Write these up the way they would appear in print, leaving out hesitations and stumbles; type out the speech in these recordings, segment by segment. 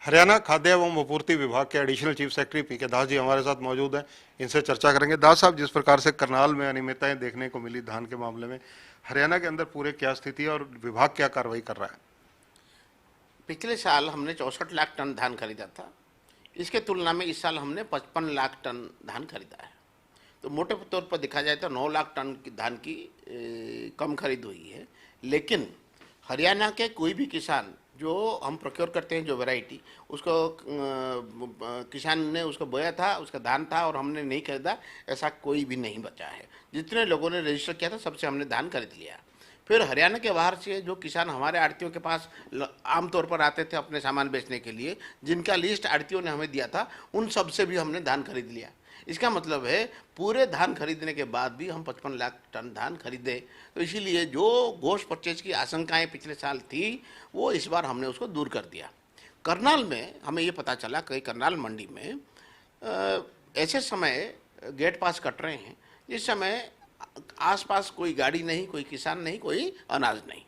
हरियाणा खाद्य एवं आपूर्ति विभाग के एडिशनल चीफ सेक्रेटरी पी के दास जी हमारे साथ मौजूद हैं। इनसे चर्चा करेंगे। दास साहब, जिस प्रकार से करनाल में अनियमितताएं देखने को मिली धान के मामले में, हरियाणा के अंदर पूरे क्या स्थिति है और विभाग क्या कार्रवाई कर रहा है? पिछले साल हमने 64 लाख टन धान खरीदा था। इसके तुलना में इस साल हमने 55 लाख टन धान खरीदा है। तो मोटे तौर पर देखा जाए तो 9 लाख टन की धान की कम खरीद हुई है। लेकिन हरियाणा के कोई भी किसान जो हम प्रोक्योर करते हैं, जो वैरायटी उसको किसान ने उसको बोया था, उसका धान था और हमने नहीं खरीदा, ऐसा कोई भी नहीं बचा है। जितने लोगों ने रजिस्टर किया था सबसे हमने धान खरीद लिया। फिर हरियाणा के बाहर से जो किसान हमारे आड़तियों के पास आमतौर पर आते थे अपने सामान बेचने के लिए, जिनका लिस्ट आड़तियों ने हमें दिया था, उन सब से भी हमने धान खरीद लिया। इसका मतलब है पूरे धान खरीदने के बाद भी हम 55 लाख टन धान खरीदे। तो इसीलिए जो गोश्त परचेज की आशंकाएं पिछले साल थी, वो इस बार हमने उसको दूर कर दिया। करनाल में हमें ये पता चला कि करनाल मंडी में ऐसे समय गेट पास कट रहे हैं जिस समय आसपास कोई गाड़ी नहीं, कोई किसान नहीं, कोई अनाज नहीं।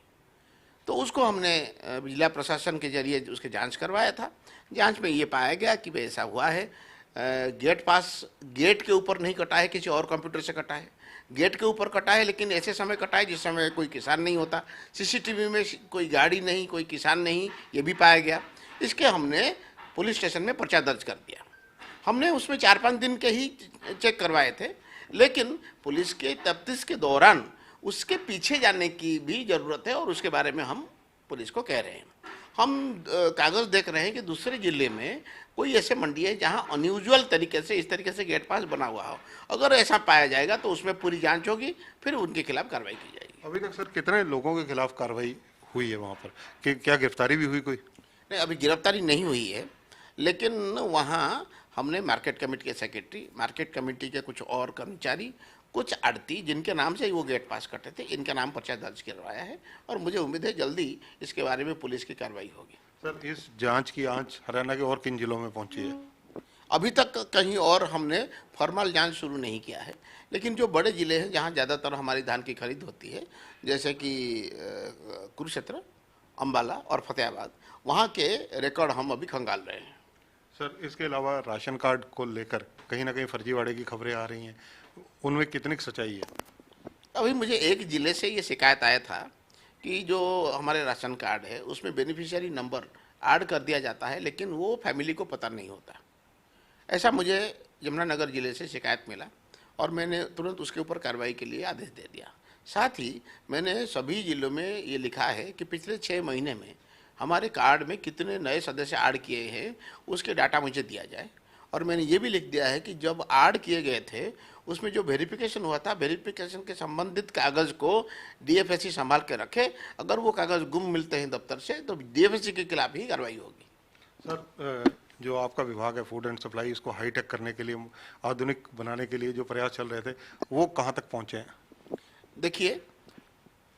तो उसको हमने जिला प्रशासन के जरिए उसके जांच करवाया था। जांच में ये पाया गया कि भाई ऐसा हुआ है। गेट पास गेट के ऊपर नहीं कटा है, किसी और कंप्यूटर से कटा है। गेट के ऊपर कटा है लेकिन ऐसे समय कटा है जिस समय कोई किसान नहीं होता। सीसीटीवी में कोई गाड़ी नहीं, कोई किसान नहीं, ये भी पाया गया। इसके हमने पुलिस स्टेशन में पर्चा दर्ज कर दिया। हमने उसमें 4-5 दिन के ही चेक करवाए थे, लेकिन पुलिस के तफ्तीश के दौरान उसके पीछे जाने की भी ज़रूरत है और उसके बारे में हम पुलिस को कह रहे हैं। हम कागज़ देख रहे हैं कि दूसरे ज़िले में कोई ऐसे मंडी है जहां अनयूजुअल तरीके से इस तरीके से गेट पास बना हुआ हो। अगर ऐसा पाया जाएगा तो उसमें पूरी जांच होगी, फिर उनके खिलाफ कार्रवाई की जाएगी। अभी तक सर कितने लोगों के खिलाफ कार्रवाई हुई है वहाँ पर? कि क्या गिरफ्तारी भी हुई कोई? नहीं, अभी गिरफ्तारी नहीं हुई है, लेकिन वहाँ हमने मार्केट कमेटी के सेक्रेटरी, मार्केट कमेटी के कुछ और कर्मचारी, कुछ आड़ती जिनके नाम से वो गेट पास करते थे, इनके नाम पर्चा दर्ज करवाया है और मुझे उम्मीद है जल्दी इसके बारे में पुलिस की कार्रवाई होगी। सर, इस जांच की आंच हरियाणा के और किन जिलों में पहुंची है? अभी तक कहीं और हमने फॉर्मल जांच शुरू नहीं किया है, लेकिन जो बड़े ज़िले हैं जहां ज़्यादातर हमारी धान की खरीद होती है, जैसे कि कुरुक्षेत्र, अंबाला और फतेहाबाद, वहां के रिकॉर्ड हम अभी खंगाल रहे हैं। सर, इसके अलावा राशन कार्ड को लेकर कहीं ना कहीं फर्जीवाड़े की खबरें आ रही हैं, उनमें कितनी सच्चाई है? अभी मुझे एक ज़िले से ये शिकायत आया था कि जो हमारे राशन कार्ड है उसमें बेनिफिशियरी नंबर ऐड कर दिया जाता है, लेकिन वो फैमिली को पता नहीं होता। ऐसा मुझे यमुनानगर ज़िले से शिकायत मिला और मैंने तुरंत उसके ऊपर कार्रवाई के लिए आदेश दे दिया। साथ ही मैंने सभी ज़िलों में ये लिखा है कि पिछले 6 महीने में हमारे कार्ड में कितने नए सदस्य ऐड किए हैं, उसके डाटा मुझे दिया जाए। और मैंने ये भी लिख दिया है कि जब ऐड किए गए थे उसमें जो वेरिफिकेशन हुआ था, वेरिफिकेशन के संबंधित कागज़ को डीएफएससी संभाल के रखे। अगर वो कागज़ गुम मिलते हैं दफ्तर से तो डीएफएससी के खिलाफ ही कार्रवाई होगी। सर, जो आपका विभाग है फूड एंड सप्लाई, इसको हाईटेक करने के लिए, आधुनिक बनाने के लिए जो प्रयास चल रहे थे, वो कहाँ तक पहुँचे हैं? देखिए,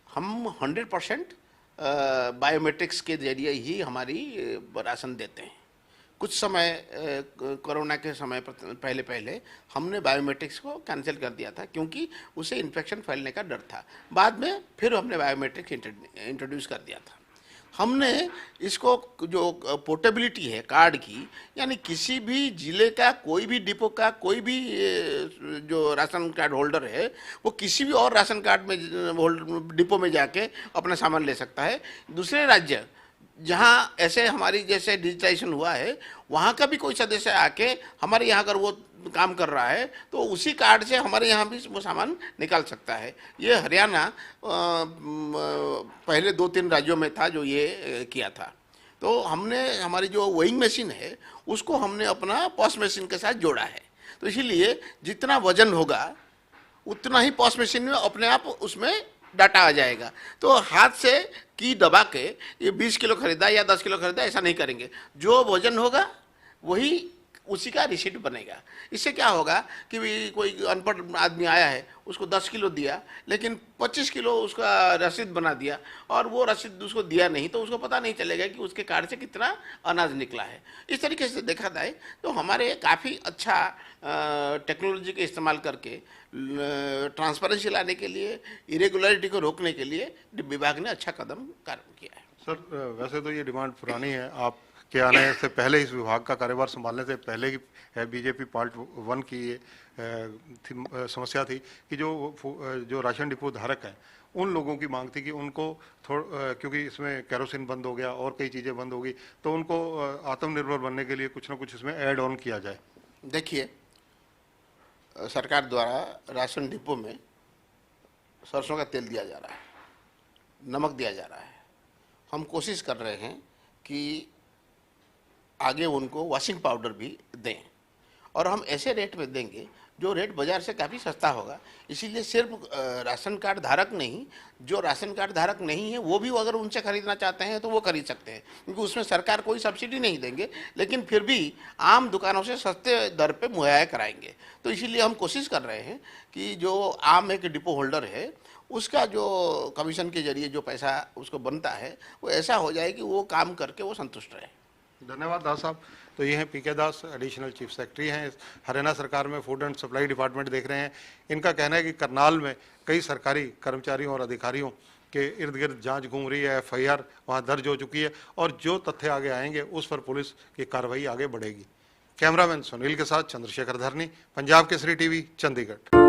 हम 100% बायोमेट्रिक्स के जरिए ही हमारी राशन देते हैं। कुछ समय कोरोना के समय पहले पहले हमने बायोमेट्रिक्स को कैंसिल कर दिया था क्योंकि उसे इन्फेक्शन फैलने का डर था। बाद में फिर हमने बायोमेट्रिक्स इंट्रोड्यूस कर दिया था। हमने इसको जो पोर्टेबिलिटी है कार्ड की, यानी किसी भी ज़िले का कोई भी डिपो का कोई भी जो राशन कार्ड होल्डर है वो किसी भी और राशन कार्ड में डिपो में जाके अपना सामान ले सकता है। दूसरे राज्य जहाँ ऐसे हमारी जैसे डिजिटाइजेशन हुआ है, वहाँ का भी कोई सदस्य आके हमारे यहाँ अगर वो काम कर रहा है तो उसी कार्ड से हमारे यहाँ भी वो सामान निकाल सकता है। ये हरियाणा पहले 2-3 राज्यों में था जो ये किया था। तो हमने हमारी जो वेइंग मशीन है उसको हमने अपना पॉस मशीन के साथ जोड़ा है। तो इसीलिए जितना वजन होगा उतना ही पॉस मशीन में अपने आप उसमें डाटा आ जाएगा। तो हाथ से की दबा के ये 20 किलो खरीदा या 10 किलो खरीदा ऐसा नहीं करेंगे। जो वजन होगा वही उसी का रिसीट बनेगा। इससे क्या होगा कि कोई अनपढ़ आदमी आया है, उसको 10 किलो दिया लेकिन 25 किलो उसका रसीद बना दिया और वो रसीद उसको दिया नहीं, तो उसको पता नहीं चलेगा कि उसके कार्ड से कितना अनाज निकला है। इस तरीके से देखा जाए तो हमारे काफ़ी अच्छा टेक्नोलॉजी के इस्तेमाल करके ट्रांसपेरेंसी लाने के लिए, इरेगुलरिटी को रोकने के लिए विभाग ने अच्छा कदम किया है। सर, वैसे तो ये डिमांड पुरानी है, आप के आने से पहले, इस विभाग का कार्यभार संभालने से पहले की बीजेपी पार्ट 1 की ये समस्या थी कि जो राशन डिपो धारक हैं उन लोगों की मांग थी कि उनको क्योंकि इसमें केरोसिन बंद हो गया और कई चीज़ें बंद हो गई, तो उनको आत्मनिर्भर बनने के लिए कुछ ना कुछ इसमें ऐड ऑन किया जाए। देखिए, सरकार द्वारा राशन डिपो में सरसों का तेल दिया जा रहा है, नमक दिया जा रहा है। हम कोशिश कर रहे हैं कि आगे उनको वॉशिंग पाउडर भी दें, और हम ऐसे रेट में देंगे जो रेट बाजार से काफ़ी सस्ता होगा। इसीलिए सिर्फ राशन कार्ड धारक नहीं, जो राशन कार्ड धारक नहीं है वो भी अगर उनसे खरीदना चाहते हैं तो वो खरीद सकते हैं, क्योंकि उसमें सरकार कोई सब्सिडी नहीं देंगे, लेकिन फिर भी आम दुकानों से सस्ते दर पे मुहैया कराएंगे। तो इसीलिए हम कोशिश कर रहे हैं कि जो आम एक डिपो होल्डर है उसका जो कमीशन के जरिए जो पैसा उसको बनता है वो ऐसा हो जाए कि वो काम करके वो संतुष्ट रहे। धन्यवाद दास साहब। तो ये हैं पीके दास, एडिशनल चीफ सेक्रेटरी हैं हरियाणा सरकार में, फूड एंड सप्लाई डिपार्टमेंट देख रहे हैं। इनका कहना है कि करनाल में कई सरकारी कर्मचारियों और अधिकारियों के इर्द गिर्द जांच घूम रही है, FIR वहाँ दर्ज हो चुकी है, और जो तथ्य आगे आएंगे उस पर पुलिस की कार्रवाई आगे बढ़ेगी। कैमरामैन सुनील के साथ चंद्रशेखर धरनी, पंजाब केसरी टीवी, चंडीगढ़।